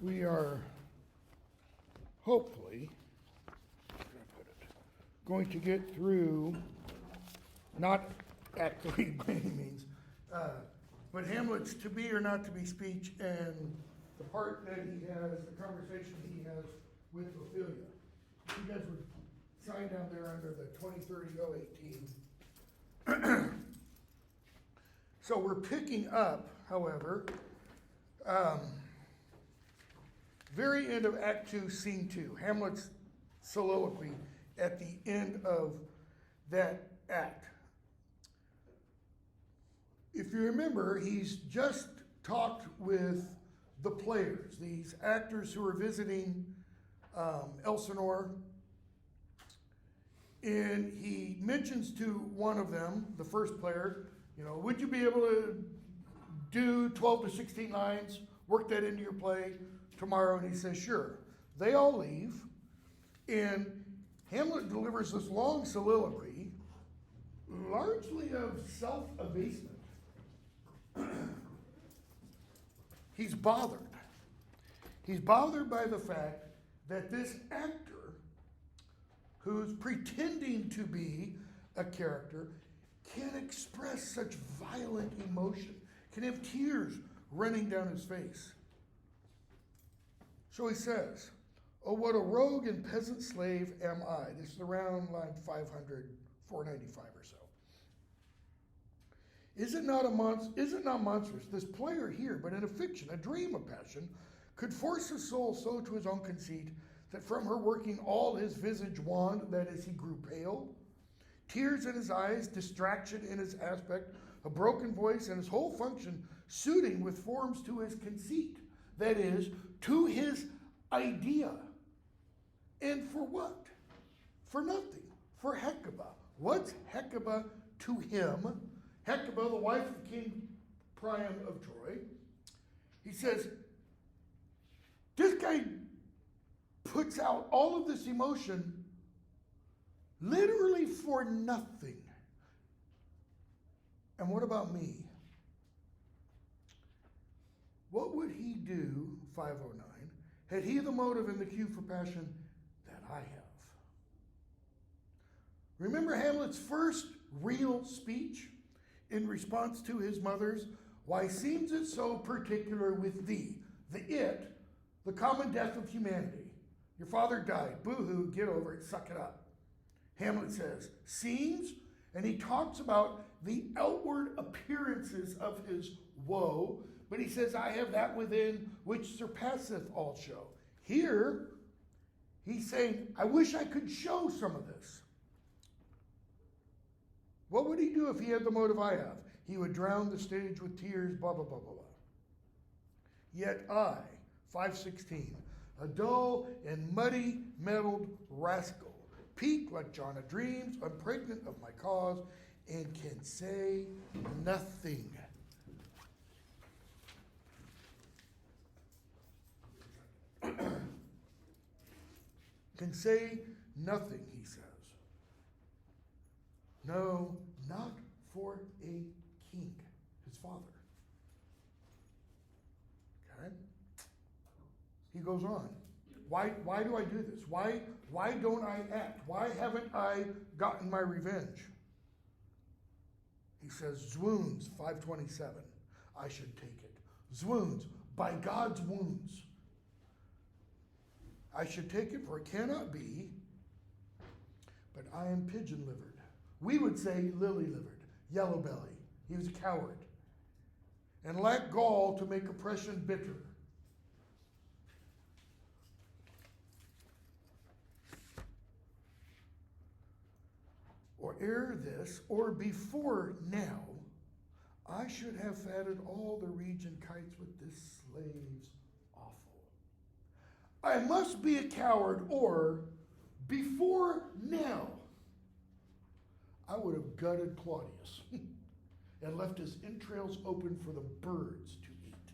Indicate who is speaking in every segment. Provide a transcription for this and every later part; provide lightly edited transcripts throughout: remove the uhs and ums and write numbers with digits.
Speaker 1: We are hopefully going to get through, not Act 3 by any means, but Hamlet's to be or not to be speech and the part that he has, the conversation he has with Ophelia. You guys would sign down there under the 2030-018. So we're picking up, however, very end of Act 2, Scene 2, Hamlet's soliloquy at the end of that act. If you remember, he's just talked with the players, these actors who are visiting Elsinore, and he mentions to one of them, the first player, would you be able to do 12 to 16 lines, work that into your play tomorrow? And he says, sure. They all leave, and Hamlet delivers this long soliloquy, largely of self-abasement. He's bothered. He's bothered by the fact that this actor, who's pretending to be a character, can express such violent emotion, can have tears running down his face. So he says, oh, what a rogue and peasant slave am I. This is around line 500, 495 or so. Is it not monstrous? This player here, but in a fiction, a dream of passion, could force his soul so to his own conceit that from her working all his visage wan, that is, he grew pale, tears in his eyes, distraction in his aspect, a broken voice, and his whole function suiting with forms to his conceit, that is, to his idea. And for what? For nothing. For Hecuba. What's Hecuba to him? Hecuba, the wife of King Priam of Troy. He says, this guy puts out all of this emotion literally for nothing. And what about me? What would he do, 509, had he the motive and the cue for passion that I have? Remember Hamlet's first real speech in response to his mother's, why seems it so particular with thee? The common death of humanity. Your father died. Boo-hoo, get over it, suck it up. Hamlet says, seems, and he talks about the outward appearances of his woe, but he says, I have that within which surpasseth all show. Here, he's saying, I wish I could show some of this. What would he do if he had the motive I have? He would drown the stage with tears, blah, blah, blah, blah, blah. Yet I, 516, a dull and muddy meddled rascal, peak like John of Dreams, unpregnant of my cause, and can say nothing. Can say nothing, he says. No, not for a king, his father. Okay? He goes on. Why do I do this? Why don't I act? Why haven't I gotten my revenge? He says, Zwoons, 527. I should take it. Zwoons, by God's wounds. I should take it, for it cannot be, but I am pigeon-livered. We would say lily-livered, yellow-belly. He was a coward. And lacked gall to make oppression bitter. Or ere this, or before now, I should have fatted all the region kites with this slave's offal. I must be a coward, or before now, I would have gutted Claudius and left his entrails open for the birds to eat.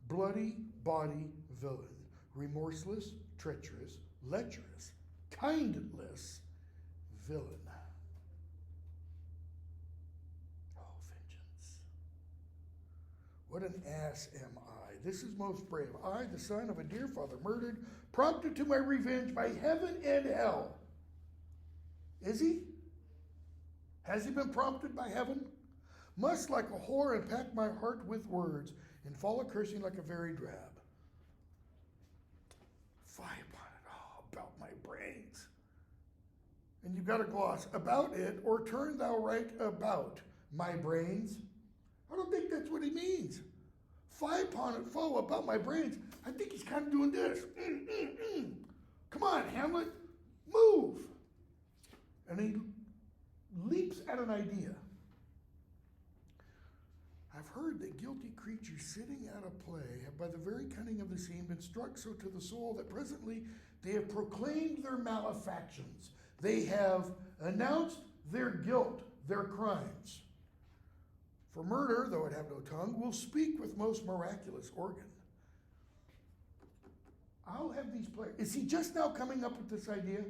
Speaker 1: Bloody body villain, remorseless, treacherous, lecherous, kindless villain. Oh, vengeance. What an ass am I? This is most brave. I, the son of a dear father, murdered, prompted to my revenge by heaven and hell. Is he? Has he been prompted by heaven? Must like a whore impact my heart with words, and fall a cursing like a very drab. Fie upon it, oh, about my brains. And you've got a gloss, about it, or turn thou right about my brains. I don't think that's what he means. Fie upon it, foe, about my brains. I think he's kind of doing this. Come on, Hamlet, move. And he leaps at an idea. I've heard that guilty creatures sitting at a play have by the very cunning of the scene been struck so to the soul that presently they have proclaimed their malefactions. They have announced their guilt, their crimes. For murder, though it have no tongue, will speak with most miraculous organ. I'll have these players. Is he just now coming up with this idea?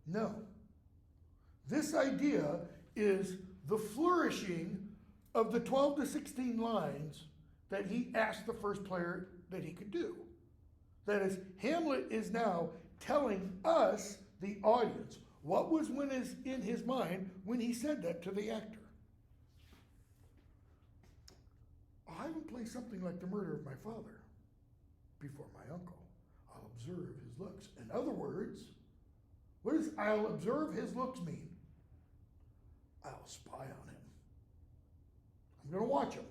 Speaker 1: No. This idea is the flourishing of the 12 to 16 lines that he asked the first player that he could do. That is, Hamlet is now telling us, the audience, what was in his mind when he said that to the actor. I will play something like the murder of my father before my uncle. I'll observe his looks. In other words, what does I'll observe his looks mean? I'll spy on him. I'm going to watch him.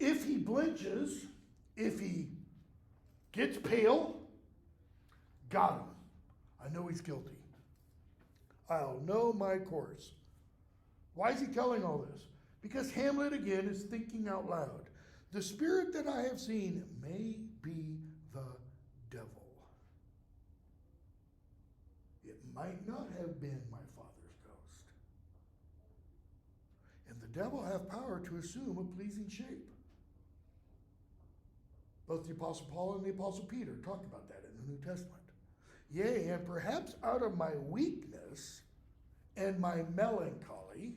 Speaker 1: If he blinches, if he gets pale, got him. I know he's guilty. I'll know my course. Why is he telling all this? Because Hamlet, again, is thinking out loud. The spirit that I have seen may be the devil. It might not have been my father's ghost. And the devil hath power to assume a pleasing shape. Both the Apostle Paul and the Apostle Peter talk about that in the New Testament. Yea, and perhaps out of my weakness and my melancholy,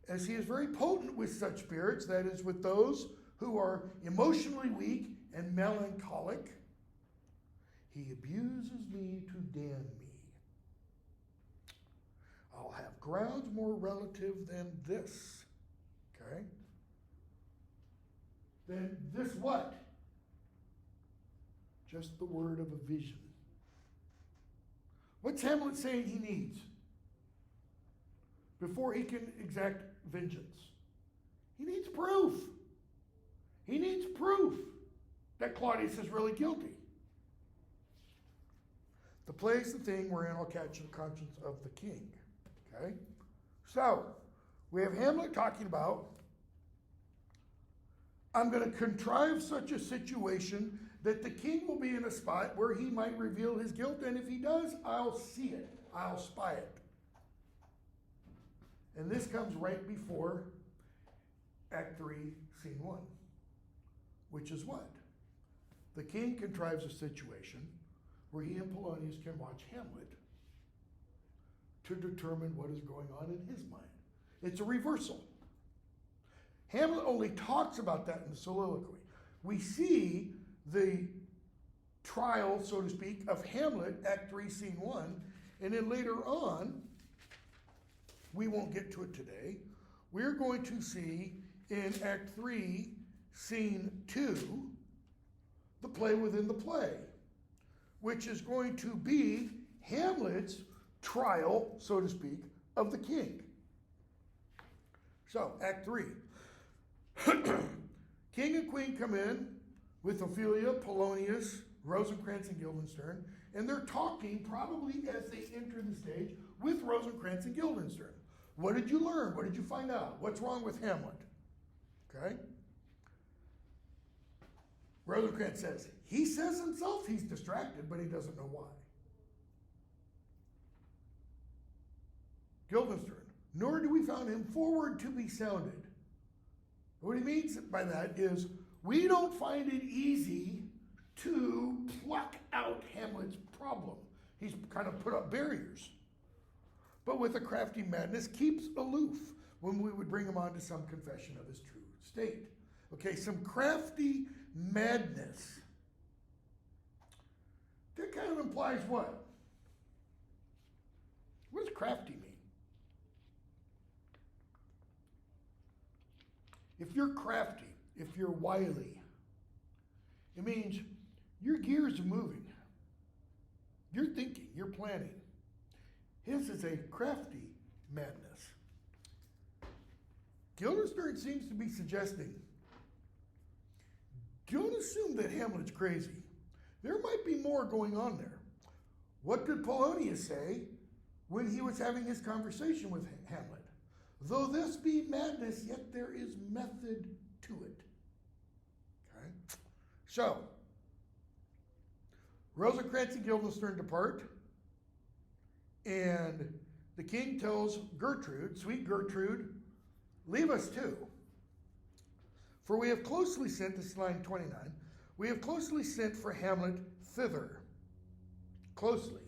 Speaker 1: as he is very potent with such spirits, that is, with those who are emotionally weak and melancholic, he abuses me to damn me. I'll have grounds more relative than this. Okay? Then this what? Just the word of a vision. What's Hamlet saying he needs before he can exact vengeance? He needs proof. He needs proof that Claudius is really guilty. The play is the thing wherein I'll catch the conscience of the king. Okay? So, we have Hamlet talking about, I'm going to contrive such a situation that the king will be in a spot where he might reveal his guilt, and if he does, I'll see it. I'll spy it. And this comes right before Act 3, Scene 1, which is what? The king contrives a situation where he and Polonius can watch Hamlet to determine what is going on in his mind. It's a reversal. Hamlet only talks about that in the soliloquy. We see the trial, so to speak, of Hamlet, Act 3, Scene 1, and then later on, we won't get to it today, we're going to see in Act 3, Scene 2, the play within the play, which is going to be Hamlet's trial, so to speak, of the king. So, Act 3. King and queen come in with Ophelia, Polonius, Rosencrantz, and Guildenstern, and they're talking probably as they enter the stage with Rosencrantz and Guildenstern. What did you learn? What did you find out? What's wrong with Hamlet? Okay? Rosencrantz says, he says himself he's distracted, but he doesn't know why. Guildenstern, nor do we found him forward to be sounded. What he means by that is, we don't find it easy to pluck out Hamlet's problem. He's kind of put up barriers. But with a crafty madness, keeps aloof. when we would bring him on to some confession of his true state. Okay, some crafty madness. That kind of implies what? What does crafty mean? If you're crafty, if you're wily, it means your gears are moving. You're thinking, you're planning. His is a crafty madness. Guildenstern seems to be suggesting, don't assume that Hamlet's crazy. There might be more going on there. What did Polonius say when he was having his conversation with Hamlet? Though this be madness, yet there is method to it. Okay? So, Rosencrantz and Guildenstern depart, and the king tells Gertrude, sweet Gertrude, leave us too. For we have closely sent, this is line 29, we have closely sent for Hamlet thither. Closely,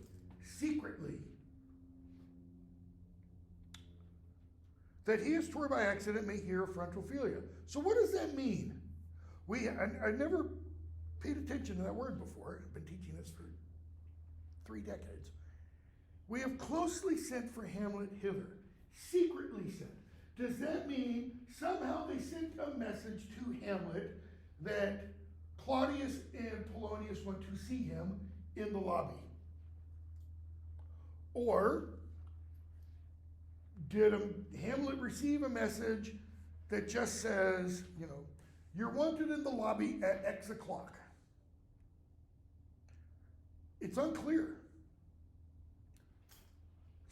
Speaker 1: secretly. That he is toward by accident may hear affront Ophelia. So what does that mean? I never paid attention to that word before. I've been teaching this for 3 decades. We have closely sent for Hamlet hither. Secretly sent. Does that mean somehow they sent a message to Hamlet that Claudius and Polonius went to see him in the lobby? Or did Hamlet receive a message that just says, you're wanted in the lobby at X o'clock? It's unclear.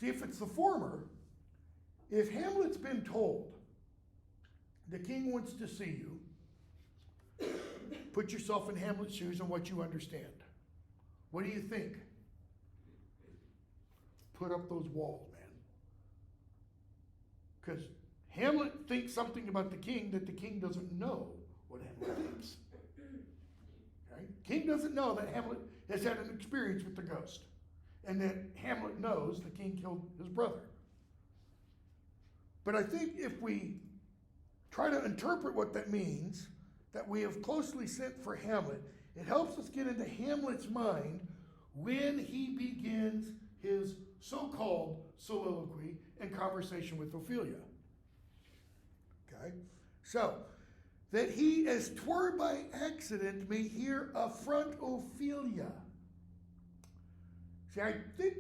Speaker 1: See, if it's the former, if Hamlet's been told, the king wants to see you, put yourself in Hamlet's shoes and what you understand. What do you think? Put up those walls, man. Because Hamlet thinks something about the king that the king doesn't know what Hamlet thinks. Okay? King doesn't know that Hamlet has had an experience with the ghost, and that Hamlet knows the king killed his brother. But I think if we try to interpret what that means, that we have closely sent for Hamlet, it helps us get into Hamlet's mind when he begins his so-called soliloquy and conversation with Ophelia. Okay? So, that he, as twere by accident, may hear affront Ophelia. See, I think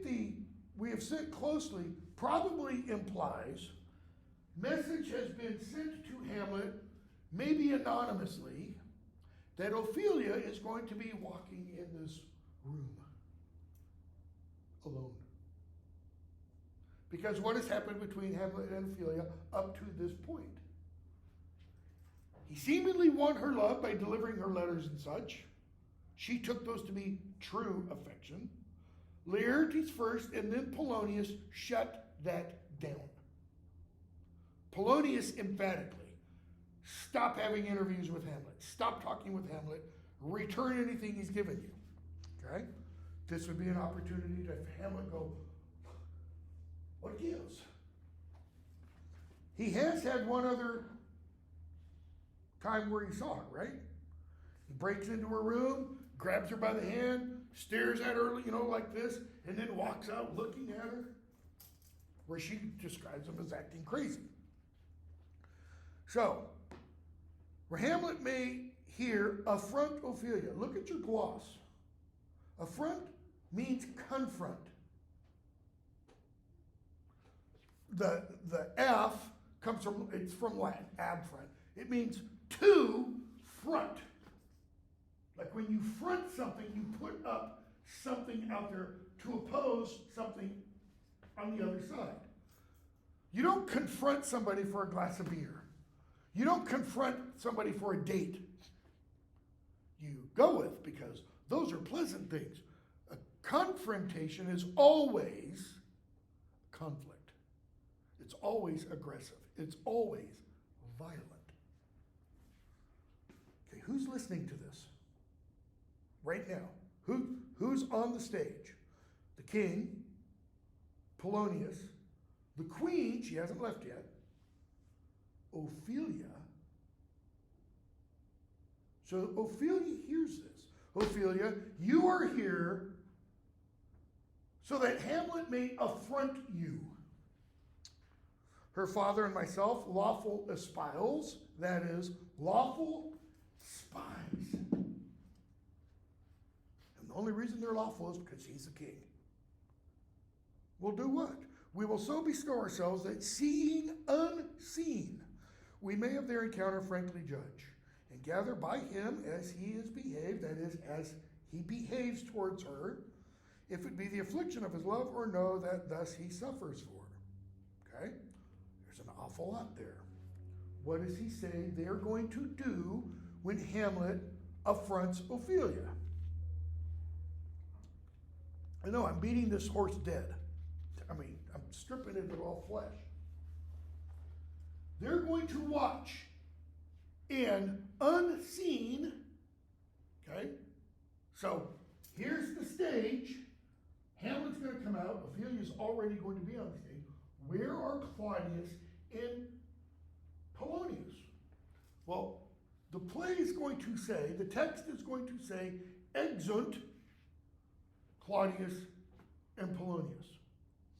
Speaker 1: we have sent closely probably implies message has been sent to Hamlet, maybe anonymously, that Ophelia is going to be walking in this room alone. Because what has happened between Hamlet and Ophelia up to this point? He seemingly won her love by delivering her letters and such. She took those to be true affection. Laertes first, and then Polonius shut that down. Polonius emphatically, stop having interviews with Hamlet. Stop talking with Hamlet. Return anything he's given you. Okay? This would be an opportunity to have Hamlet go, what gives? He has had one other time where he saw her, right? He breaks into her room, grabs her by the hand, stares at her, like this, and then walks out looking at her, where she describes him as acting crazy. So, where Hamlet may hear affront Ophelia. Look at your gloss. Affront means confront. The F comes from, it's from Latin, abfront. It means to front. Like when you front something, you put up something out there to oppose something on the other side. You don't confront somebody for a glass of beer. You don't confront somebody for a date. You go with, because those are pleasant things. A confrontation is always conflict. It's always aggressive. It's always violent. Okay, who's listening to this right now? Who's on the stage? The king, Polonius, the queen, she hasn't left yet, Ophelia. So Ophelia hears this. Ophelia, you are here so that Hamlet may affront you. Her father and myself, lawful espials, that is, lawful spies. And the only reason they're lawful is because he's the king. We'll do what? We will so bestow ourselves that seeing unseen, we may of their encounter frankly judge, and gather by him as he is behaved, that is, as he behaves towards her, if it be the affliction of his love, or no, that thus he suffers for. Okay? There's an awful lot there. What does he say they're going to do when Hamlet affronts Ophelia? I know I'm beating this horse dead. I mean, I'm stripping it of all flesh. They're going to watch and unseen, okay? So here's the stage. Hamlet's going to come out. Ophelia's already going to be on the stage. Where are Claudius and Polonius? Well, the play is going to say, the text is going to say, exeunt Claudius and Polonius.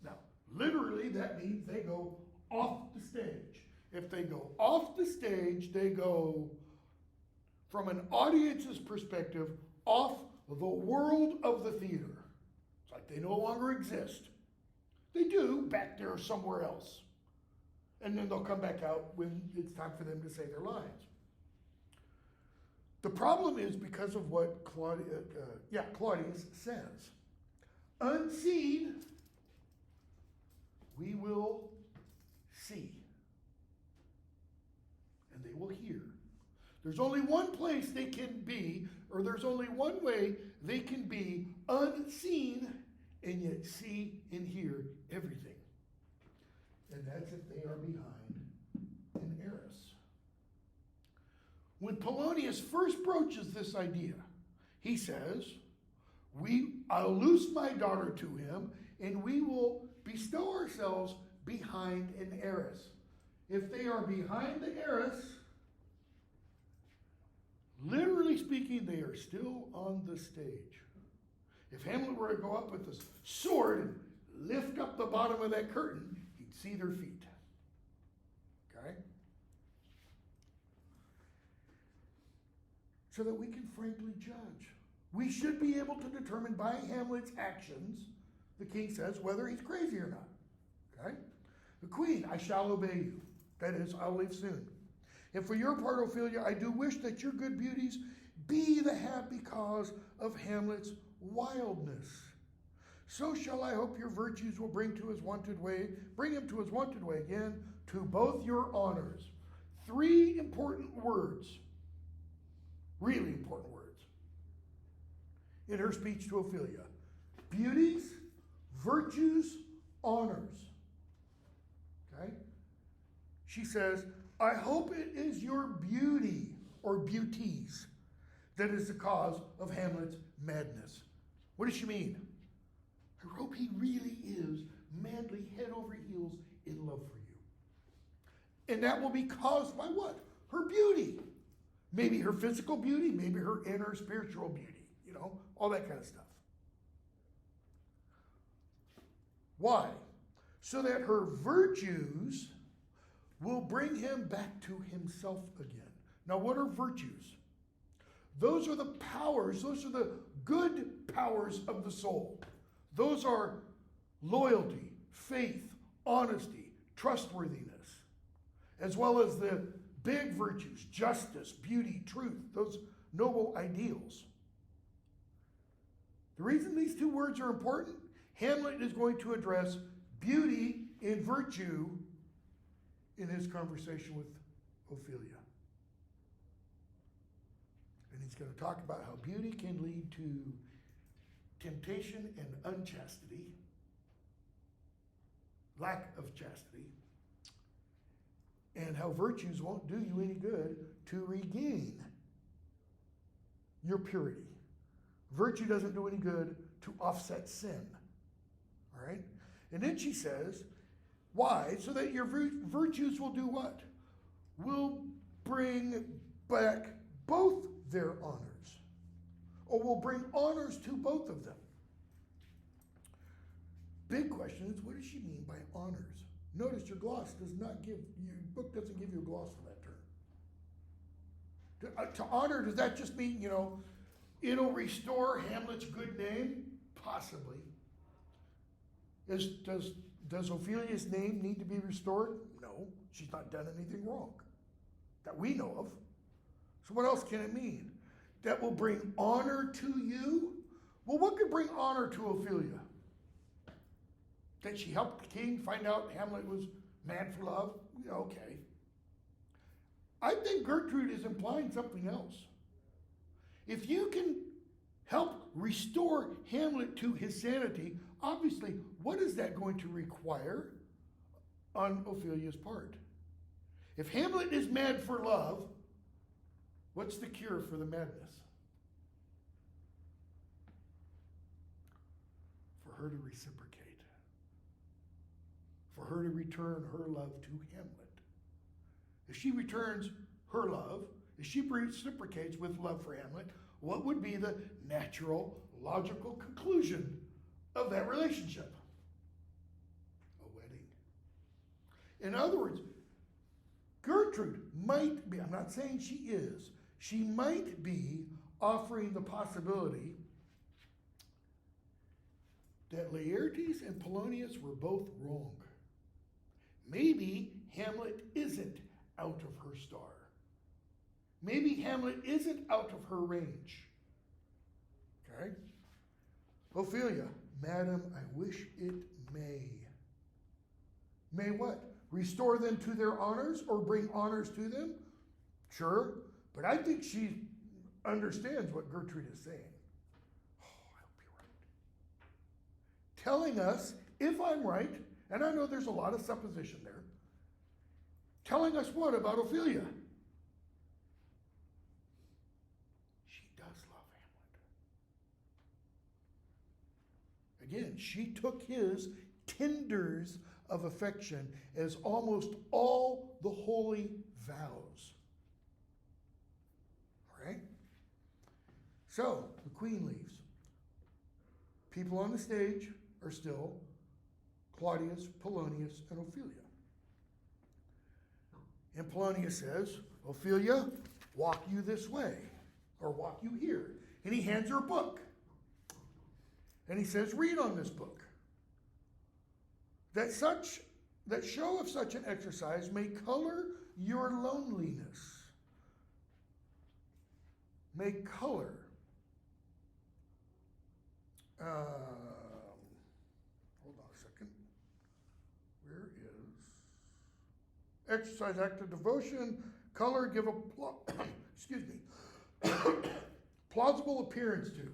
Speaker 1: Now, literally, that means they go off the stage. If they go off the stage, they go, from an audience's perspective, off the world of the theater. It's like they no longer exist. They do back there somewhere else. And then they'll come back out when it's time for them to say their lines. The problem is because of what Claudius says. Unseen, we will see. And they will hear. There's only one place they can be, or there's only one way they can be unseen and yet see and hear everything. And that's if they are behind an arras. When Polonius first broaches this idea, he says, I'll loose my daughter to him, and we will bestow ourselves behind an arras. If they are behind the arras, literally speaking, they are still on the stage. If Hamlet were to go up with his sword and lift up the bottom of that curtain, he'd see their feet. Okay? So that we can frankly judge. We should be able to determine by Hamlet's actions, the king says, whether he's crazy or not. Okay? The queen, I shall obey you. That is, I'll leave soon. And for your part, Ophelia, I do wish that your good beauties be the happy cause of Hamlet's wildness. So shall I hope your virtues will bring him to his wonted way again, to both your honors. 3 important words, really important words, in her speech to Ophelia. Beauties, virtues, honors. Okay? She says, I hope it is your beauty or beauties that is the cause of Hamlet's madness. What does she mean? I hope he really is madly head over heels in love for you. And that will be caused by what? Her beauty. Maybe her physical beauty, maybe her inner spiritual beauty, all that kind of stuff. Why? So that her virtues will bring him back to himself again. Now, what are virtues? Those are the powers, those are the good powers of the soul. Those are loyalty, faith, honesty, trustworthiness, as well as the big virtues, justice, beauty, truth, those noble ideals. The reason these 2 words are important, Hamlet is going to address beauty and virtue in his conversation with Ophelia. And he's going to talk about how beauty can lead to temptation and unchastity, lack of chastity, and how virtues won't do you any good to regain your purity. Virtue doesn't do any good to offset sin. All right? And then she says, why? So that your virtues will do what? will bring back both their honors, or will bring honors to both of them. Big question is, what does she mean by honors? Notice your gloss does not give, your book doesn't give you a gloss for that term. To honor, does that just mean, it'll restore Hamlet's good name? Possibly. Does Ophelia's name need to be restored? No, she's not done anything wrong that we know of. So what else can it mean? That will bring honor to you? Well, what could bring honor to Ophelia? That she helped the king find out Hamlet was mad for love? Okay. I think Gertrude is implying something else. If you can help restore Hamlet to his sanity, obviously, what is that going to require on Ophelia's part? If Hamlet is mad for love, what's the cure for the madness? For her to reciprocate. For her to return her love to Hamlet. If she returns her love, if she reciprocates with love for Hamlet, what would be the natural, logical conclusion of that relationship? A wedding. In other words, Gertrude might be, I'm not saying she is, she might be offering the possibility that Laertes and Polonius were both wrong. Maybe Hamlet isn't out of her star. Maybe Hamlet isn't out of her range. Okay? Ophelia, Madam, I wish it may. May what? Restore them to their honors or bring honors to them? Sure, but I think she understands what Gertrude is saying. Oh, I hope you're right. Telling us, if I'm right, and I know there's a lot of supposition there, telling us what about Ophelia? She does love Hamlet. Again, she took his tenders of affection as almost all the holy vows. All right? So, the queen leaves. People on the stage are still Claudius, Polonius, and Ophelia. And Polonius says, Ophelia, walk you this way, or walk you here. And he hands her a book. And he says, read on this book. That show of such an exercise may color your loneliness. May color. Hold on a second. Where is exercise, act of devotion, color, give a excuse me, plausible appearance to.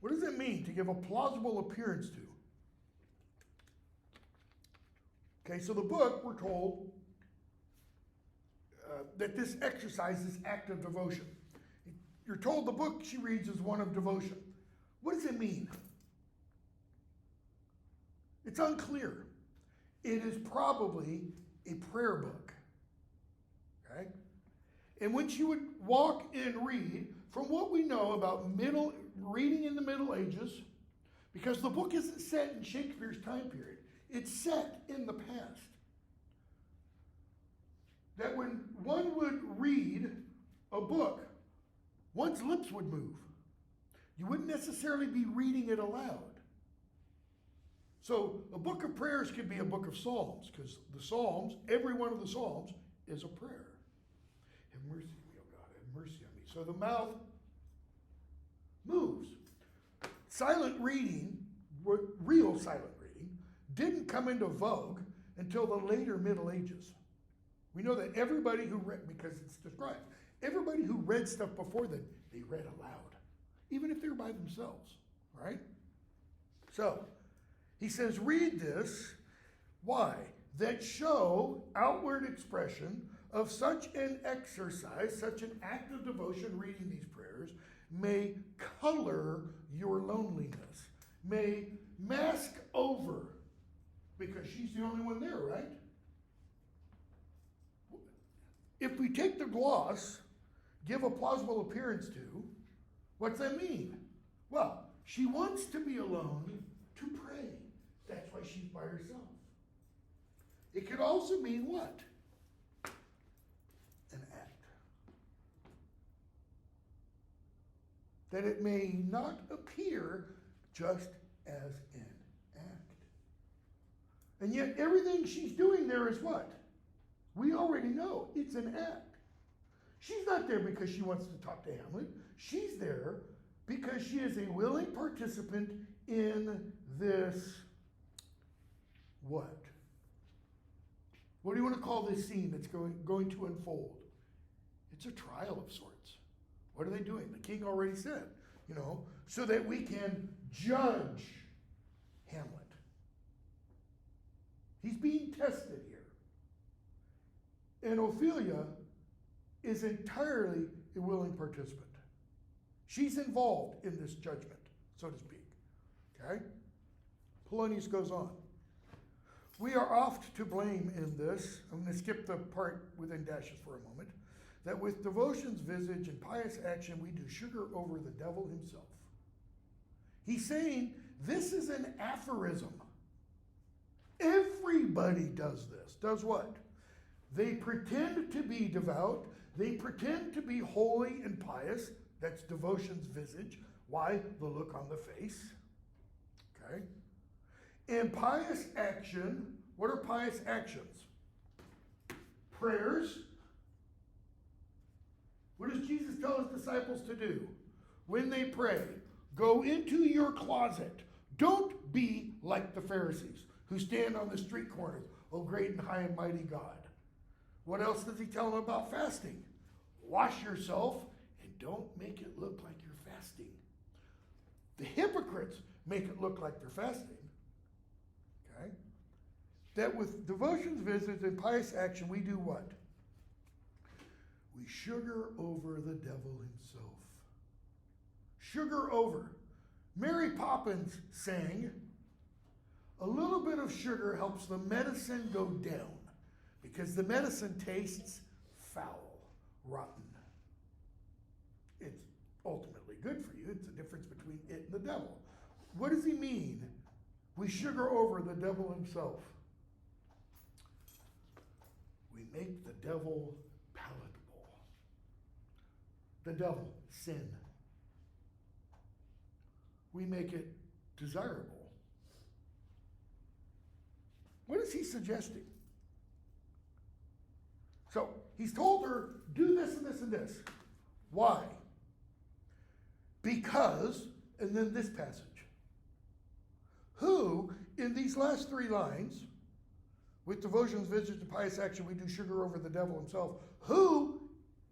Speaker 1: What does it mean to give a plausible appearance to? Okay, so the book, we're told that this exercise, this act of devotion. You're told the book she reads is one of devotion. What does it mean? It's unclear. It is probably a prayer book. Okay? And when she would walk and read, from what we know about reading in the Middle Ages, because the book isn't set in Shakespeare's time period, it's set in the past. That when one would read a book, one's lips would move. You wouldn't necessarily be reading it aloud. So a book of prayers could be a book of psalms, because the psalms, every one of the psalms, is a prayer. Have mercy on me, O God, have mercy on me. So the mouth moves. Silent reading, real silent reading, didn't come into vogue until the later Middle Ages. We know that everybody who read, because it's described, everybody who read stuff before then, they read aloud, even if they're by themselves, right? So, he says, read this. Why? That show outward expression of such an exercise, such an act of devotion, reading these prayers, may color your loneliness, may mask over, because she's the only one there, right? if we take the gloss, give a plausible appearance to, what's that mean? Well, she wants to be alone to pray. That's why she's by herself. It could also mean what? An act. That it may not appear just as an act. And yet everything she's doing there is what? We already know. It's an act. She's not there because she wants to talk to Hamlet. She's there because she is a willing participant in this what? What do you want to call this scene that's going to unfold? It's a trial of sorts. What are they doing? The king already said, so that we can judge Hamlet. He's being tested here. And Ophelia is entirely a willing participant. She's involved in this judgment, so to speak. Okay? Polonius goes on. We are oft to blame in this. I'm going to skip the part within dashes for a moment. That with devotion's visage and pious action, we do sugar over the devil himself. He's saying this is an aphorism. Everybody does this. Does what? They pretend to be devout. They pretend to be holy and pious. That's devotion's visage. Why? The look on the face. Okay? And pious action. What are pious actions? Prayers. What does Jesus tell his disciples to do? When they pray, go into your closet. Don't be like the Pharisees who stand on the street corners. Oh, great and high and mighty God. What else does he tell them about fasting? Wash yourself and don't make it look like you're fasting. The hypocrites make it look like they're fasting. Okay? That with devotions, visits, and pious action, we do what? We sugar over the devil himself. Sugar over. Mary Poppins sang, a little bit of sugar helps the medicine go down because the medicine tastes foul, rotten. It's ultimately good for you. It's the difference between it and the devil. What does he mean? We sugar over the devil himself. We make the devil palatable. The devil, sin. We make it desirable. What is he suggesting? So he's told her, do this and this and this. Why? Because, and then this passage. Who, in these last three lines, with devotions, visits, and pious action, we do sugar over the devil himself. Who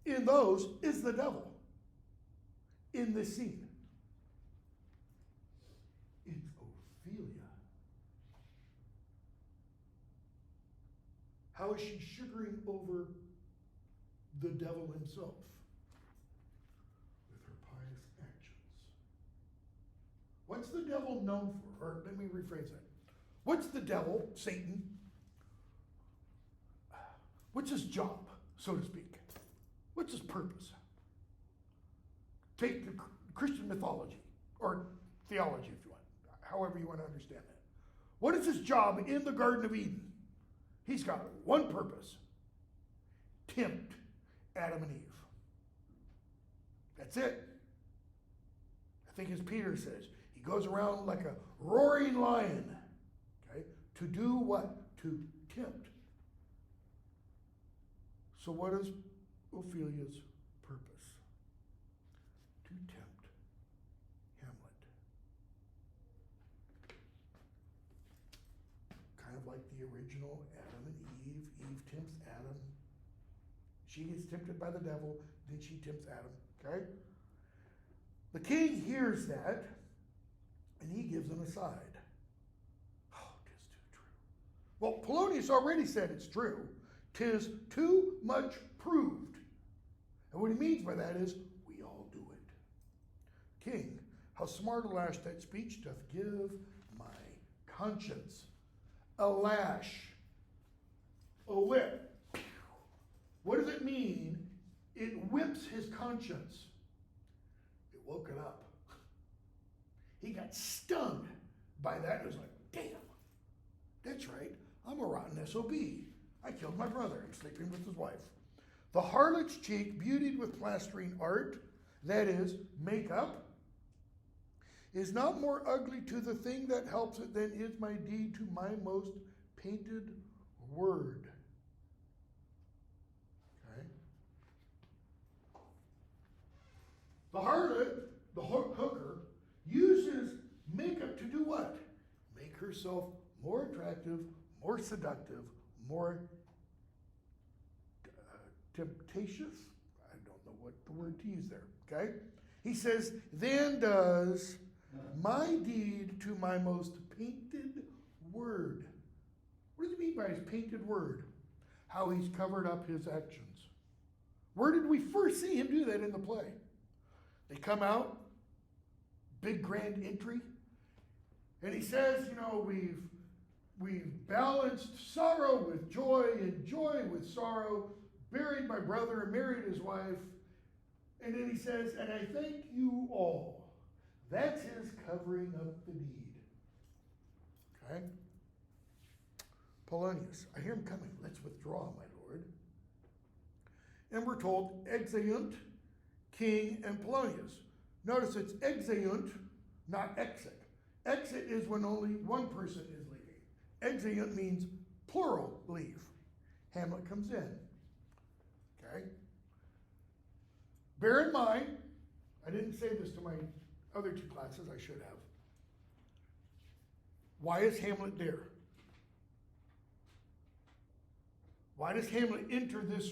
Speaker 1: in those is the devil in this scene? It's Ophelia. How is she sugaring over the devil himself? With her pious actions. What's the devil known for? Or let me rephrase that. What's the devil, Satan? What's his job, so to speak? What's his purpose? Take the Christian mythology, or theology if you want, however you want to understand that. What is his job in the Garden of Eden? He's got one purpose. Tempt Adam and Eve. That's it. I think as Peter says, he goes around like a roaring lion. Okay? To do what? To tempt. So what is Ophelia's purpose? To tempt Hamlet. Kind of like the original Adam and Eve. Eve tempts Adam. She gets tempted by the devil, then she tempts Adam. Okay? The king hears that, and he gives an aside. Oh, 'tis too true. Well, Polonius already said it's true. 'Tis too much proved. And what he means by that is, we all do it. King, how smart a lash that speech doth give my conscience. A lash. A whip. What does it mean? It whips his conscience. It woke it up. He got stung by that. It was like, damn, that's right. I'm a rotten SOB. I killed my brother and sleeping with his wife. The harlot's cheek, beautied with plastering art, that is, makeup, is not more ugly to the thing that helps it than is my deed to my most painted word. Okay? The harlot, the hooker, uses makeup to do what? Make herself more attractive, more seductive, more temptatious. I don't know what the word to use there. Okay? He says, then does my deed to my most painted word. What does he mean by his painted word? How he's covered up his actions. Where did we first see him do that in the play? They come out, big grand entry, and he says, you know, we've balanced sorrow with joy and joy with sorrow, buried my brother and married his wife, and then he says, and I thank you all. That's his covering up the deed. Okay? Polonius, I hear him coming. Let's withdraw, my lord. And we're told, exeunt, king, and Polonius. Notice it's exeunt, not exit. Exit is when only one person is leaving. Exeunt means plural leave. Hamlet comes in. Okay? Bear in mind, I didn't say this to my other two classes, I should have. Why is Hamlet there? Why does Hamlet enter this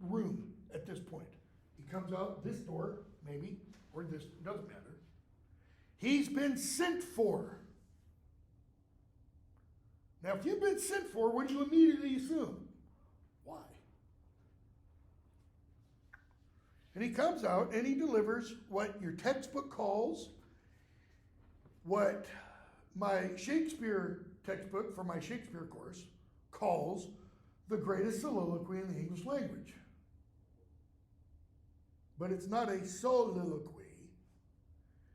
Speaker 1: room at this point? He comes out this door, maybe, or this, doesn't matter. He's been sent for. Now, if you've been sent for, what do you immediately assume? Why? And he comes out and he delivers what your textbook calls, what my Shakespeare textbook for my Shakespeare course calls the greatest soliloquy in the English language. But it's not a soliloquy.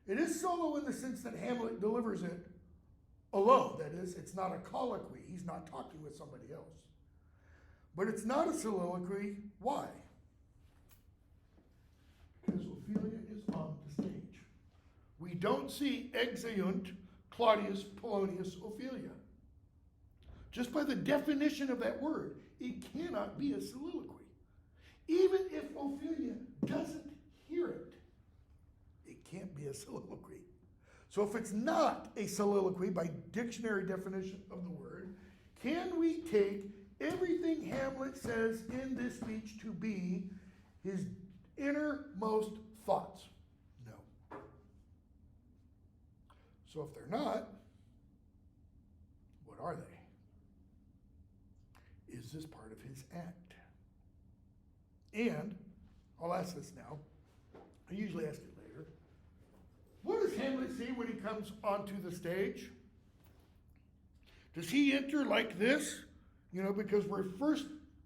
Speaker 1: It is solo in the sense that Hamlet delivers it alone. That is, it's not a colloquy. He's not talking with somebody else. But it's not a soliloquy. Why? Because Ophelia is on the stage. We don't see exeunt Claudius Polonius Ophelia. Just by the definition of that word, it cannot be a soliloquy. Even if Ophelia doesn't hear it, it can't be a soliloquy. So if it's not a soliloquy by dictionary definition of the word, can we take everything Hamlet says in this speech to be his innermost thoughts? No. So if they're not, what are they? Is this part of his act? And, I'll ask this now. I usually ask it later. What does Hamlet see when he comes onto the stage? Does he enter like this? You know, because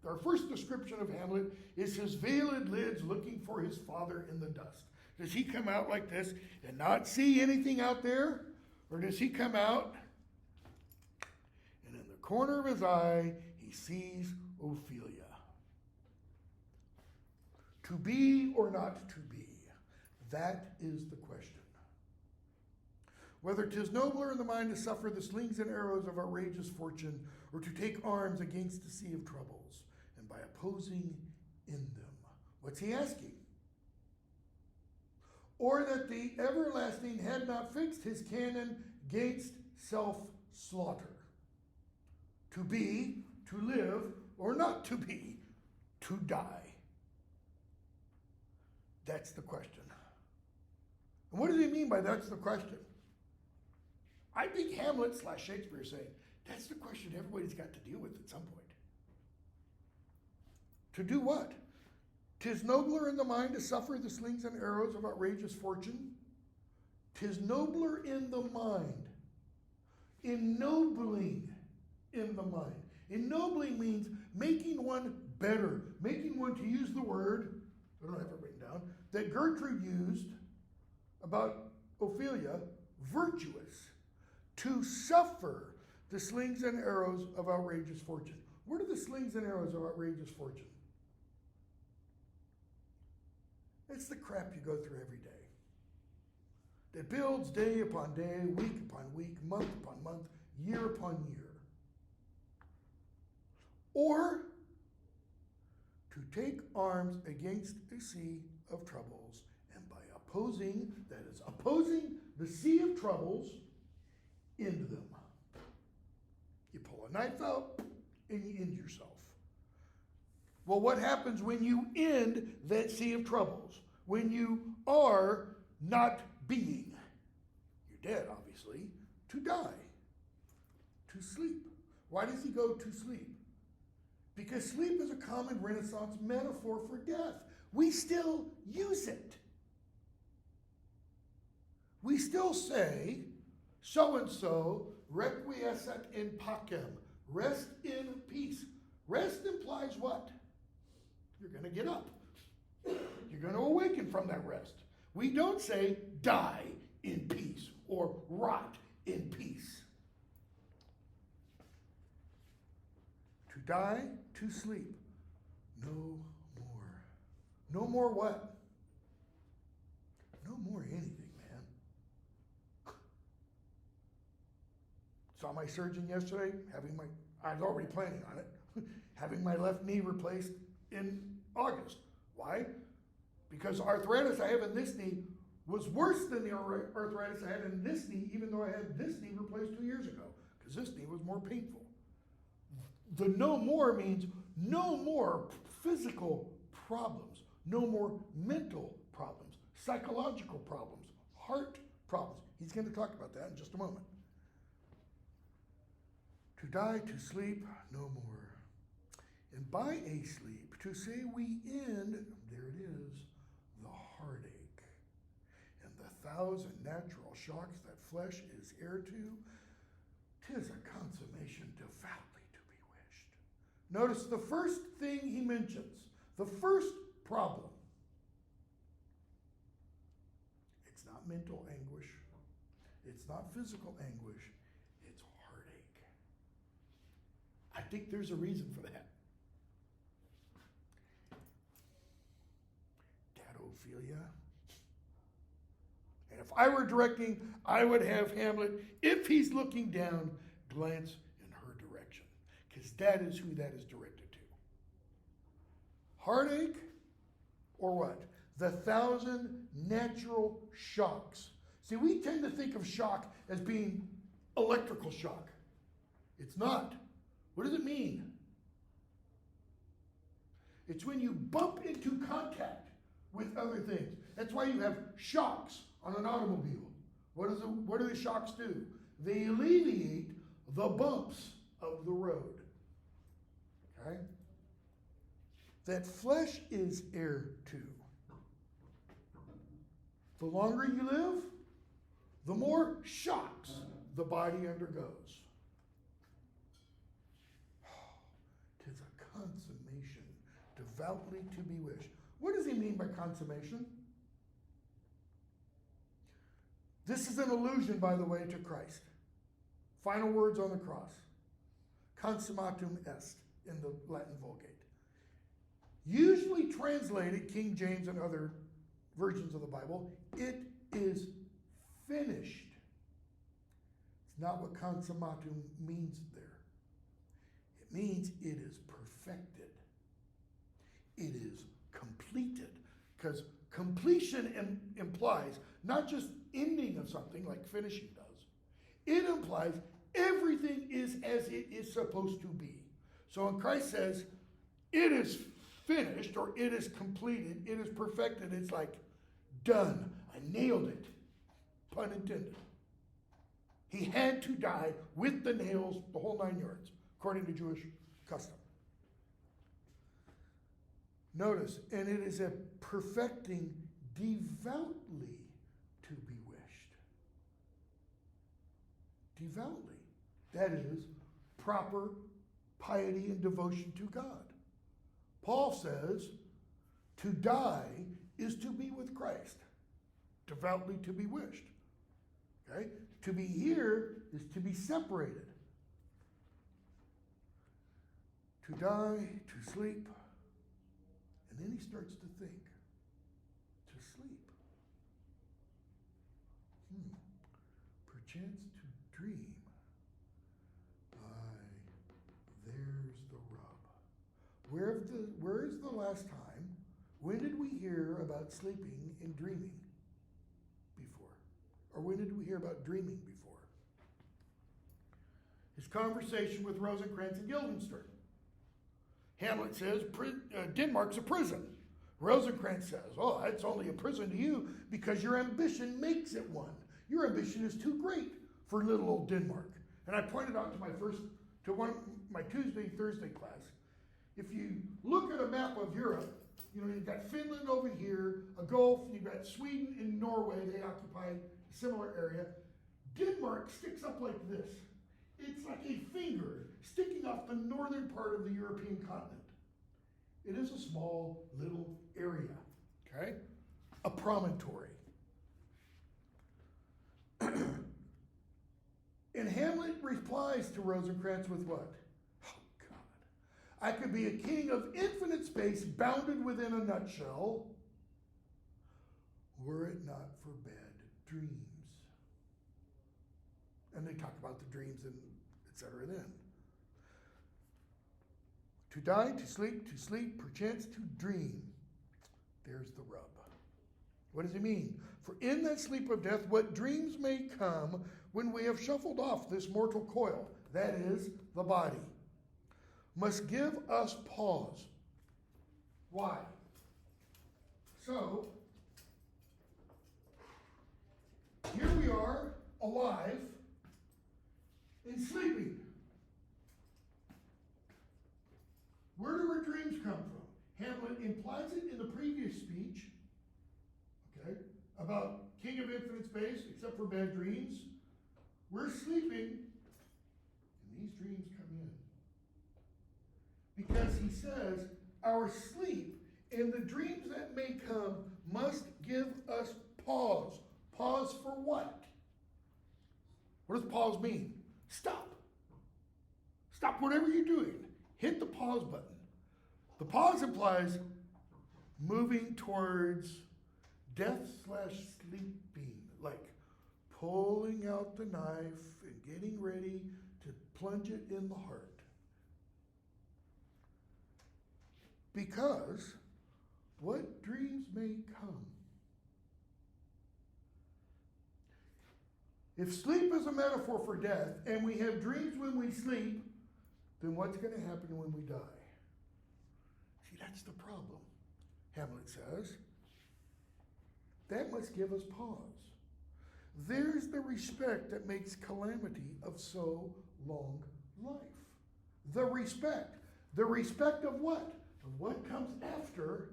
Speaker 1: our first description of Hamlet is his veiled lids looking for his father in the dust. Does he come out like this and not see anything out there? Or does he come out and in the corner of his eye, he sees Ophelia? To be or not to be? That is the question. Whether 'tis nobler in the mind to suffer the slings and arrows of outrageous fortune, or to take arms against the sea of troubles, and by opposing in them. What's he asking? Or that the everlasting had not fixed his canon gainst self-slaughter. To be, to live, or not to be, to die. That's the question. And what does he mean by that's the question? I think Hamlet / Shakespeare is saying, that's the question everybody's got to deal with at some point. To do what? 'Tis nobler in the mind to suffer the slings and arrows of outrageous fortune. 'Tis nobler in the mind. Ennobling in the mind. Ennobling means making one better, making one, to use the word, I don't have it written down, that Gertrude used about Ophelia, virtuous, to suffer the slings and arrows of outrageous fortune. What are the slings and arrows of outrageous fortune? It's the crap you go through every day. That builds day upon day, week upon week, month upon month, year upon year. Or to take arms against a sea of troubles, and by opposing, that is, opposing the sea of troubles, end them. You pull a knife out and you end yourself. Well, what happens when you end that sea of troubles? When you are not being? You're dead, obviously. To die. To sleep. Why does he go to sleep? Because sleep is a common Renaissance metaphor for death. We still use it. We still say, so-and-so requiescat in pacem. Rest in peace. Rest implies what? You're going to get up. You're going to awaken from that rest. We don't say die in peace or rot in peace. To die, to sleep. No more. No more what? No more anything, man. Saw my surgeon yesterday, I was already planning on it, having my left knee replaced in August. Why? Because arthritis I have in this knee was worse than the arthritis I had in this knee, even though I had this knee replaced 2 years ago, because this knee was more painful. The no more means no more physical problems, no more mental problems, psychological problems, heart problems. He's going to talk about that in just a moment. To die, to sleep, no more. And by a sleep, to say we end, there it is, the heartache and the 1,000 natural shocks that flesh is heir to. 'Tis a consummation devoutly to be wished. Notice the first thing he mentions, the first problem. It's not mental anguish. It's not physical anguish. It's heartache. I think there's a reason for that. Ophelia. And if I were directing, I would have Hamlet, if he's looking down, glance in her direction. Because that is who that is directed to. Heartache, or what? The 1,000 natural shocks. See, we tend to think of shock as being electrical shock. It's not. What does it mean? It's when you bump into contact with other things. That's why you have shocks on an automobile. What do the shocks do? They alleviate the bumps of the road. Okay? That flesh is heir to. The longer you live, the more shocks the body undergoes. Tis a consummation devoutly to be wished. What does he mean by consummation? This is an allusion, by the way, to Christ. Final words on the cross. Consummatum est in the Latin Vulgate. Usually translated, King James and other versions of the Bible, it is finished. It's not what consummatum means there. It means it is perfected. It is completed, because completion implies not just ending of something like finishing does. It implies everything is as it is supposed to be. So when Christ says, it is finished, or it is completed, it is perfected, it's like, done. I nailed it. Pun intended. He had to die with the nails, the whole 9 yards, according to Jewish custom. Notice, and it is a perfecting devoutly to be wished. Devoutly. That is, proper piety and devotion to God. Paul says to die is to be with Christ, devoutly to be wished. Okay? To be here is to be separated. To die, to sleep. And then he starts to think. To sleep. Perchance to dream. There's the rub. Where is the last time? When did we hear about sleeping and dreaming before? Or when did we hear about dreaming before? His conversation with Rosencrantz and Guildenstern. Hamlet says Denmark's a prison. Rosencrantz says, oh, it's only a prison to you because your ambition makes it one. Your ambition is too great for little old Denmark. And I pointed out to my Tuesday, Thursday class, if you look at a map of Europe, you've got Finland over here, a Gulf, you've got Sweden and Norway, they occupy a similar area. Denmark sticks up like this. It's like a finger sticking off the northern part of the European continent. It is a small little area, okay? A promontory. And Hamlet replies to Rosencrantz with what? Oh, God. I could be a king of infinite space bounded within a nutshell, were it not for bad dreams. And they talk about the dreams and etc. then. To die, to sleep, perchance to dream. There's the rub. What does he mean? For in that sleep of death, what dreams may come when we have shuffled off this mortal coil, that is, the body, must give us pause. Why? So, here we are, alive, and sleeping. Where do our dreams come from? Hamlet implies it in the previous speech, okay, about king of infinite space, except for bad dreams. We're sleeping, and these dreams come in. Because he says, our sleep and the dreams that may come must give us pause. Pause for what? What does pause mean? Stop. Stop whatever you're doing. Hit the pause button. The pause implies moving towards death/sleeping, like pulling out the knife and getting ready to plunge it in the heart. Because what dreams may come. If sleep is a metaphor for death, and we have dreams when we sleep, then what's going to happen when we die? See, that's the problem, Hamlet says. That must give us pause. There's the respect that makes calamity of so long life. The respect. The respect of what? Of what comes after.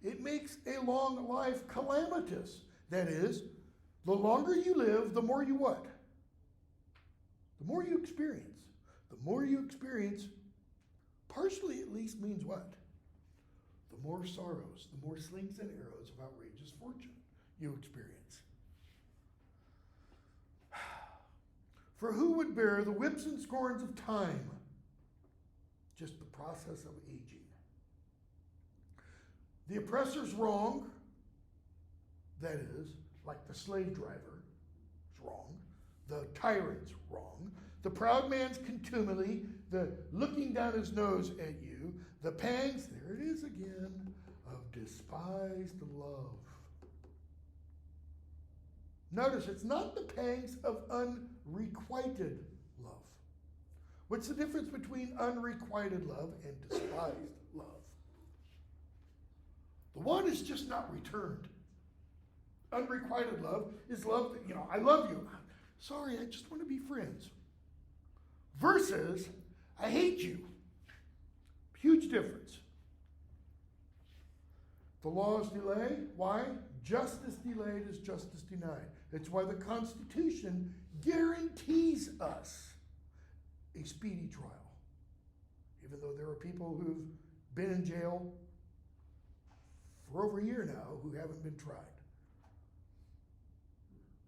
Speaker 1: It makes a long life calamitous. That is, the longer you live, the more you what? The more you experience. The more you experience, partially at least means what? The more sorrows, the more slings and arrows of outrageous fortune you experience. For who would bear the whips and scorns of time? Just the process of aging. The oppressor's wrong, that is, like the slave driver is wrong, the tyrant's wrong, the proud man's contumely, the looking down his nose at you, the pangs, there it is again, of despised love. Notice it's not the pangs of unrequited love. What's the difference between unrequited love and despised love? The one is just not returned. Unrequited love is love that, I love you. Sorry, I just want to be friends. Versus, I hate you. Huge difference. The laws delay. Why? Justice delayed is justice denied. That's why the Constitution guarantees us a speedy trial. Even though there are people who've been in jail for over a year now who haven't been tried.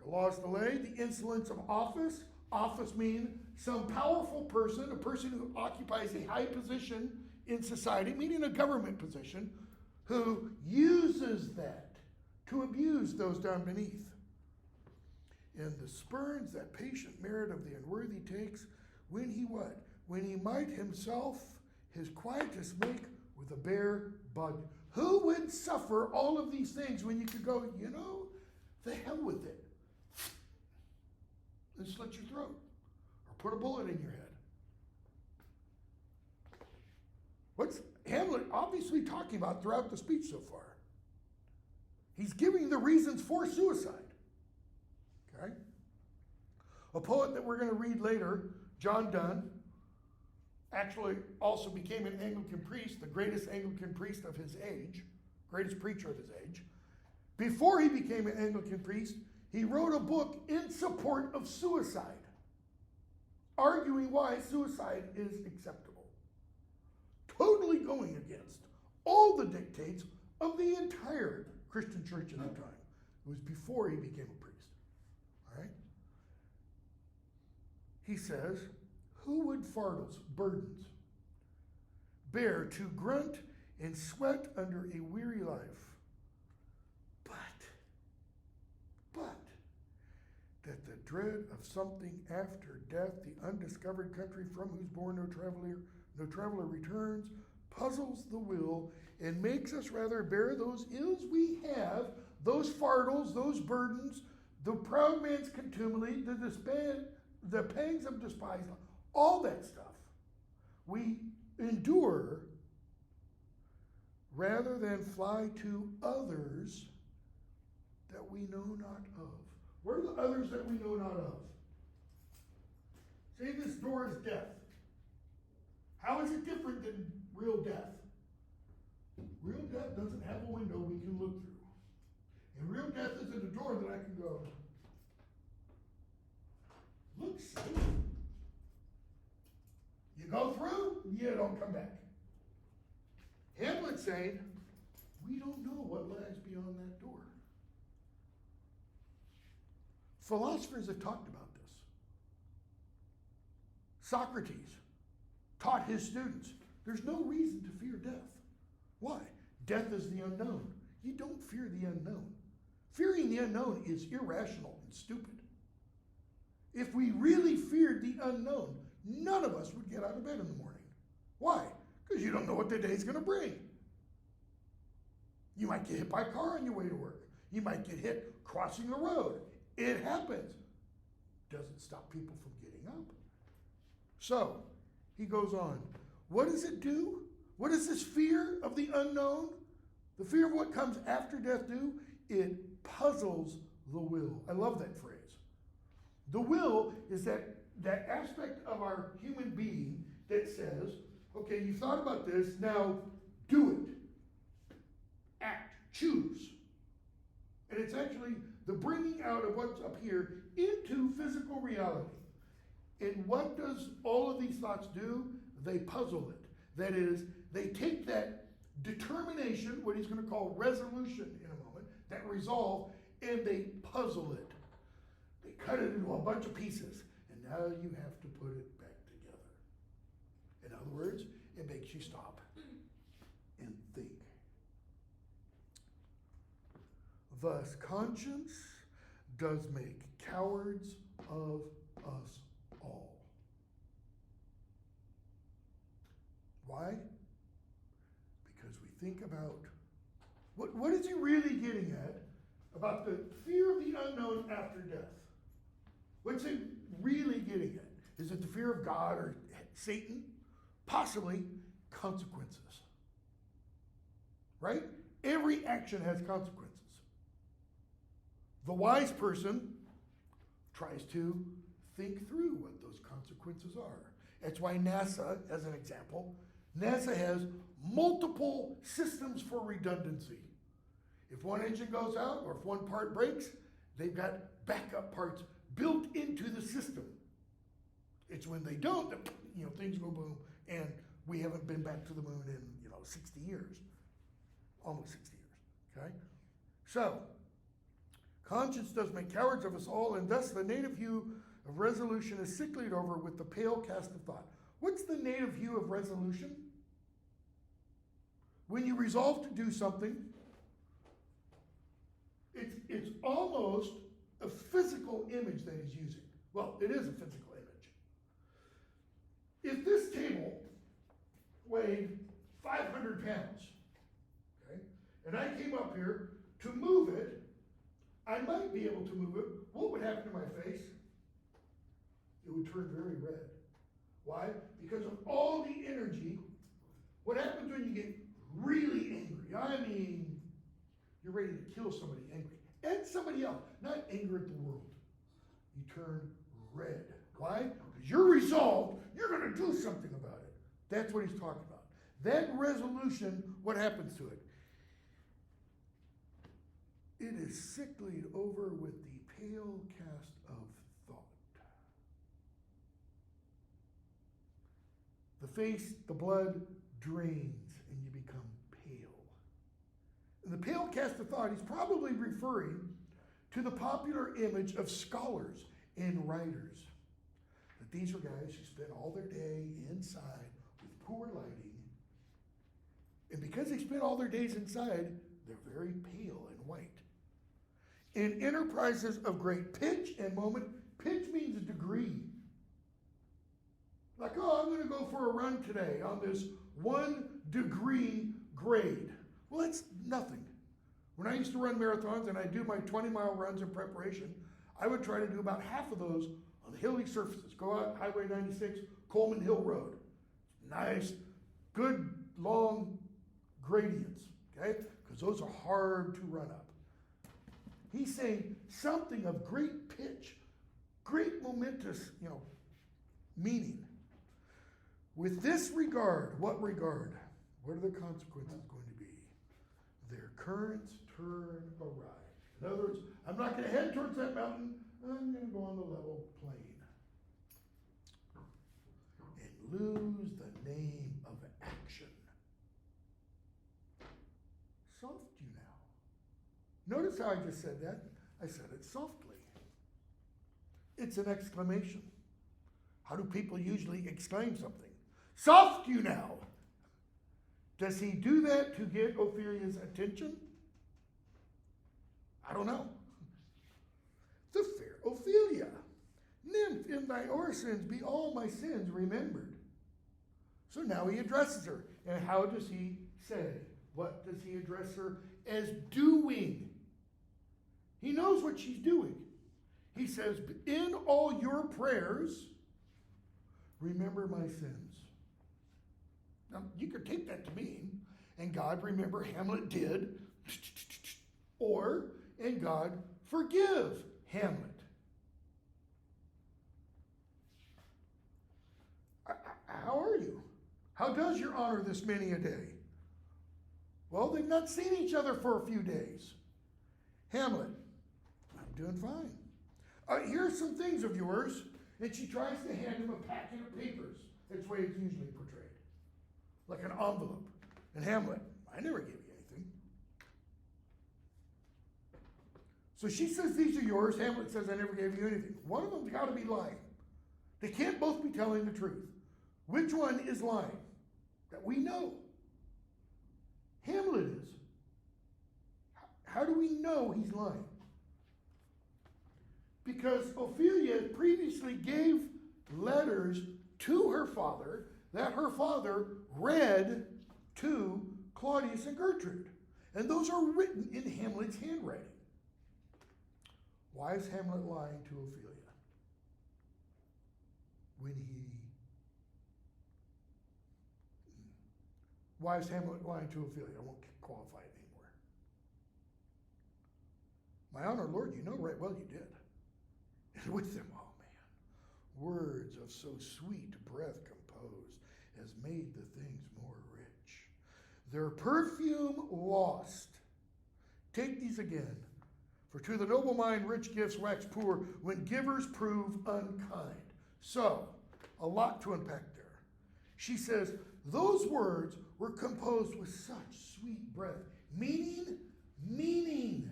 Speaker 1: The law is delayed. The insolence of office. Office means some powerful person, a person who occupies a high position in society, meaning a government position, who uses that to abuse those down beneath. And the spurns that patient merit of the unworthy takes, when he what? When he might himself his quietus make with a bare bud. Who would suffer all of these things when you could go, the hell with it, and slit your throat, or put a bullet in your head? What's Hamlet obviously talking about throughout the speech so far? He's giving the reasons for suicide. Okay? A poet that we're going to read later, John Donne, actually also became an Anglican priest, the greatest Anglican priest of his age, greatest preacher of his age. Before he became an Anglican priest, he wrote a book in support of suicide, arguing why suicide is acceptable, totally going against all the dictates of the entire Christian church at that time. It was before he became a priest. All right? He says, who would fardels, burdens, bear to grunt and sweat under a weary life? But that the dread of something after death, the undiscovered country from whose bourne no traveler returns, puzzles the will and makes us rather bear those ills we have, those fardels, those burdens, the proud man's contumely, the pangs of despise, all that stuff. We endure rather than fly to others that we know not of. What are the others that we know not of? Say this door is death. How is it different than real death? Real death doesn't have a window we can look through. And real death isn't a door that I can go, looks safe. You go through, you don't come back. Hamlet's saying, we don't know what lies beyond that door. Philosophers have talked about this. Socrates taught his students, there's no reason to fear death. Why? Death is the unknown. You don't fear the unknown. Fearing the unknown is irrational and stupid. If we really feared the unknown, none of us would get out of bed in the morning. Why? Because you don't know what the day's going to bring. You might get hit by a car on your way to work. You might get hit crossing the road. It happens. Doesn't stop people from getting up. So, he goes on. What does it do? What does this fear of the unknown, the fear of what comes after death do? It puzzles the will. I love that phrase. The will is that aspect of our human being that says, okay, you've thought about this, now do it. Act, choose. And it's actually the bringing out of what's up here into physical reality. And what does all of these thoughts do? They puzzle it. That is, they take that determination, what he's going to call resolution in a moment, that resolve, and they puzzle it. They cut it into a bunch of pieces, and now you have to put it back together. In other words, it makes you stop and think. Thus, conscience does make cowards of us all. Why? Because we think about, what is he really getting at about the fear of the unknown after death? What's he really getting at? Is it the fear of God or Satan? Possibly consequences. Right? Every action has consequences. The wise person tries to think through what those consequences are. That's why NASA, as an example, NASA has multiple systems for redundancy. If one engine goes out or if one part breaks, they've got backup parts built into the system. It's when they don't that things go boom, and we haven't been back to the moon in 60 years. Almost 60 years, okay? So, conscience does make cowards of us all, and thus the native hue of resolution is sicklied over with the pale cast of thought. What's the native hue of resolution? When you resolve to do something, it's almost a physical image that he's using. Well, it is a physical image. If this table weighed 500 pounds, okay, and I came up here to move it, I might be able to move it. What would happen to my face? It would turn very red. Why? Because of all the energy. What happens when you get really angry? I mean, you're ready to kill somebody angry. And somebody else, not anger at the world. You turn red. Why? Because you're resolved, you're going to do something about it. That's what he's talking about. That resolution, what happens to it? It is sicklied over with the pale cast of thought. The face, the blood drains, and you become pale. And the pale cast of thought, he's probably referring to the popular image of scholars and writers. That these are guys who spend all their day inside with poor lighting. And because they spend all their days inside, they're very pale and white. In enterprises of great pitch and moment, pitch means a degree. Like, oh, I'm going to go for a run today on this 1 degree grade. Well, that's nothing. When I used to run marathons and I do my 20-mile runs in preparation, I would try to do about half of those on hilly surfaces. Go out Highway 96, Coleman Hill Road. Nice, good, long gradients, okay? Because those are hard to run up. He's saying something of great pitch, great momentous, meaning. With this regard, what regard? What are the consequences going to be? Their currents turn awry. In other words, I'm not going to head towards that mountain. I'm going to go on the level plain. And lose the name of action. Soft you now. Notice how I just said that? I said it softly. It's an exclamation. How do people usually exclaim something? Soft you now. Does he do that to get Ophelia's attention? I don't know. The fair Ophelia, nymph, in thy orisons be all my sins remembered. So now he addresses her. And how does he say? What does he address her as doing? He knows what she's doing. He says, in all your prayers, remember my sins. Now, you could take that to mean, and God, remember, Hamlet did, or, and God, forgive Hamlet. How are you? How does your honor this many a day? Well, they've not seen each other for a few days. Hamlet, I'm doing fine. Here's some things of yours. And she tries to hand him a packet of papers. That's the way it's usually portrayed. Like an envelope. And Hamlet, I never gave you anything. So she says, these are yours. Hamlet says, I never gave you anything. One of them's got to be lying. They can't both be telling the truth. Which one is lying? That we know. Hamlet is. How do we know he's lying? Because Ophelia previously gave letters to her father that her father read to Claudius and Gertrude. And those are written in Hamlet's handwriting. Why is Hamlet lying to Ophelia? Why is Hamlet lying to Ophelia? I won't qualify it anymore. My honor, Lord, you know right well you did. And with them, oh man, words of so sweet breath composed has made the things more rich. Their perfume lost. Take these again. For to the noble mind rich gifts wax poor when givers prove unkind. So, a lot to unpack there. She says, those words were composed with such sweet breath. Meaning,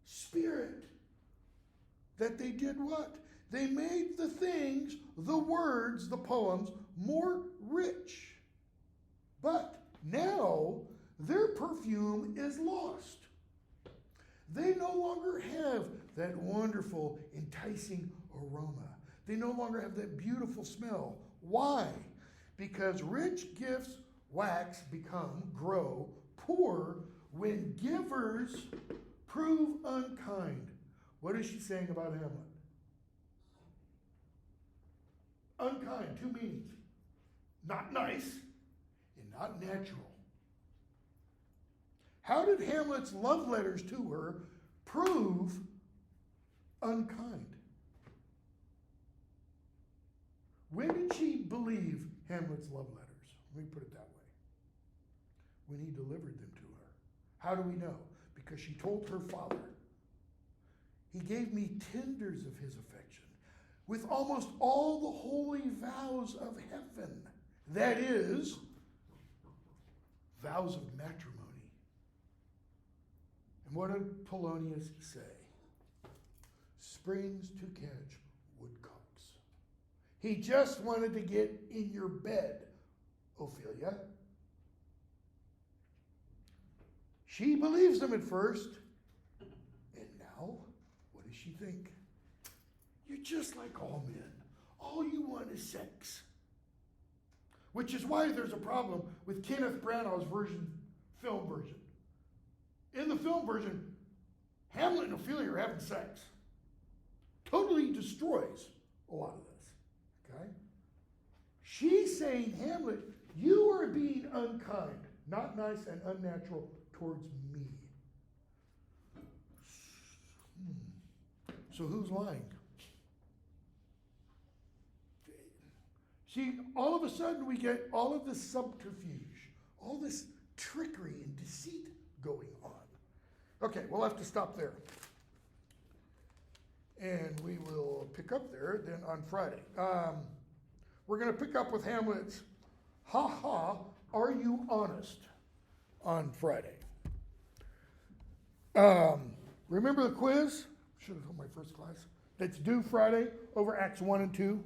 Speaker 1: spirit. That they did what? They made the things, the words, the poems, more rich. But now their perfume is lost. They no longer have that wonderful, enticing aroma. They no longer have that beautiful smell. Why? Because rich gifts grow poor when givers prove unkind. What is she saying about Hamlet? Unkind, two meanings. Not nice and not natural. How did Hamlet's love letters to her prove unkind? When did she believe Hamlet's love letters? Let me put it that way. When he delivered them to her. How do we know? Because she told her father, he gave me tenders of his affection with almost all the holy vows of heaven. That is, vows of matrimony. And what did Polonius say? Springs to catch woodcocks. He just wanted to get in your bed, Ophelia. She believes him at first. And now, what does she think? You're just like all men. All you want is sex. Which is why there's a problem with Kenneth Branagh's film version. In the film version, Hamlet and Ophelia are having sex. Totally destroys a lot of this. Okay? She's saying, Hamlet, you are being unkind, not nice and unnatural towards me. So who's lying? See, all of a sudden we get all of this subterfuge, all this trickery and deceit going on. Okay, we'll have to stop there. And we will pick up there then on Friday. We're going to pick up with Hamlet's "Ha ha, are you honest?" on Friday. Remember the quiz? Should have told my first class. That's due Friday over Acts 1 and 2.